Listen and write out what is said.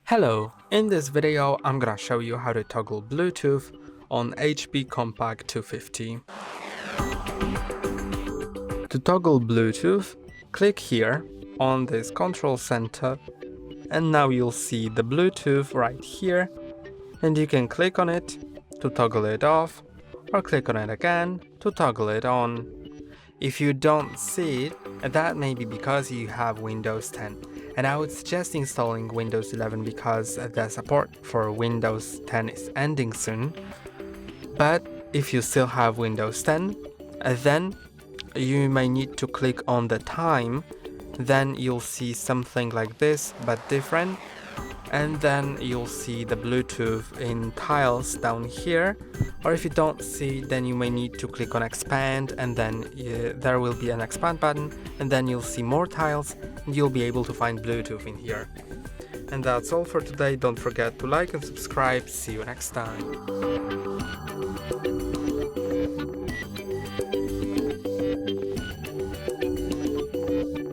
Hello, in this video I'm gonna show you how to toggle Bluetooth on HP Compaq 250. To toggle Bluetooth, click here on this control center and now you'll see the Bluetooth right here, and you can click on it to toggle it off or click on it again to toggle it on. If you don't see it, that may be because you have Windows 10, and I would suggest installing Windows 11 because the support for Windows 10 is ending soon. But if you still have Windows 10, then you may need to click on the time, then you'll see something like this but different, and then you'll see the Bluetooth in tiles down here, or if you don't see, then you may need to click on expand, and then there will be an expand button, and then you'll see more tiles and you'll be able to find Bluetooth in here. And that's all for today. Don't forget to like and subscribe. See you next time.